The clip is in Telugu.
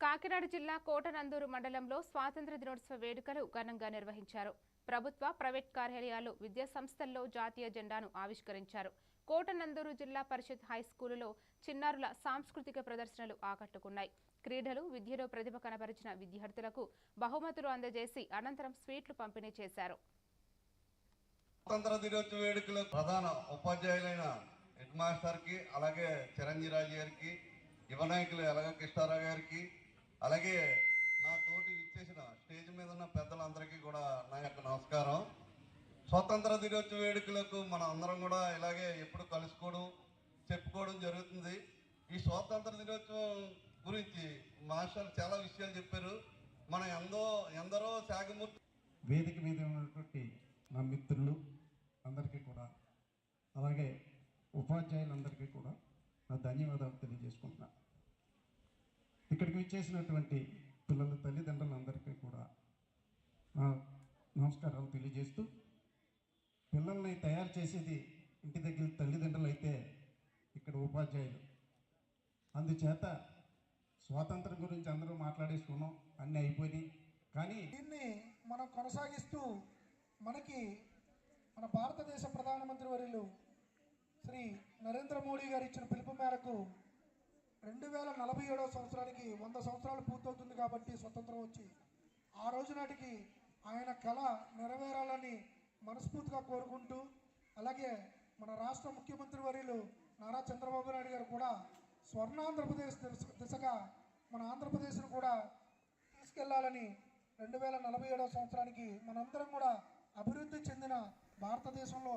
కాకినాడ జిల్లా కోటనందూరు మండలంలో స్వాతంత్ర్య దినోత్సవ వేడుకలు ఘనంగా నిర్వహించారు. ప్రభుత్వ, ప్రైవేట్ కార్యాలయాలు, విద్యా సంస్థల్లో జాతీయ జెండాను ఆవిష్కరించారు. కోటనందూరు జిల్లా పరిషత్ హైస్కూలులో చిన్నారుల సాంస్కృతిక ప్రదర్శనలు ఆకట్టుకున్నాయి. క్రీడలు, విద్యలో ప్రతిభ కనబరిచిన విద్యార్థులకు బహుమతులు అందజేసి అనంతరం స్వీట్లు పంపిణీ చేశారు. స్వాతంత్ర దినోత్సవ వేడుకలో ప్రధాన ఉపాధ్యాయులైన హెడ్ మాస్టర్ కి, అలాగే చిరంజీరాజు గారికి, యువ నాయకులు ఎలగ కృష్ణారావు గారికి, అలాగే నా తోటి ఇచ్చేసిన స్టేజ్ మీద ఉన్న పెద్దలందరికీ కూడా నా యొక్క నమస్కారం. స్వాతంత్ర దినోత్సవ వేడుకలకు మనం అందరం కూడా ఇలాగే ఎప్పుడు కలుసుకోవడం, చెప్పుకోవడం జరుగుతుంది. ఈ స్వాతంత్ర దినోత్సవం గురించి మాస్టర్ చాలా విషయాలు చెప్పారు. మన ఎందరో త్యాగమూర్తి వేదిక మీద ఉన్నటువంటి నా మిత్రులు అందరికీ కూడా, అలాగే ఉపాధ్యాయులందరికీ కూడా నా ధన్యవాదాలు తెలియజేసుకుంటున్నా. ఇక్కడికి విచ్చేసినటువంటి పిల్లల తల్లిదండ్రులందరికీ కూడా నా నమస్కారాలు తెలియజేస్తూ, పిల్లల్ని తయారు చేసేది ఇంటి దగ్గర తల్లిదండ్రులు అయితే ఇక్కడ ఉపాధ్యాయులు. అందుచేత స్వాతంత్రం గురించి అందరూ మాట్లాడేసుకున్నాం, అన్నీ అయిపోయినాయి. కానీ దీన్ని మనం కొనసాగిస్తూ మనకి మన భారతదేశ ప్రధానమంత్రి వర్యులు శ్రీ నరేంద్ర మోడీ గారు ఇచ్చిన పిలుపు మేరకు 2047వ సంవత్సరానికి 100 సంవత్సరాలు పూర్తవుతుంది. కాబట్టి స్వతంత్రం వచ్చి ఆ రోజు నాటికి ఆయన కళ నెరవేరాలని మనస్ఫూర్తిగా కోరుకుంటూ, అలాగే మన రాష్ట్ర ముఖ్యమంత్రి వర్యులు నారా చంద్రబాబు నాయుడు గారు కూడా స్వర్ణాంధ్రప్రదేశ్ దిశగా మన ఆంధ్రప్రదేశ్ను కూడా తీసుకెళ్లాలని 2047వ సంవత్సరానికి మనందరం కూడా అభివృద్ధి చెందిన భారతదేశంలో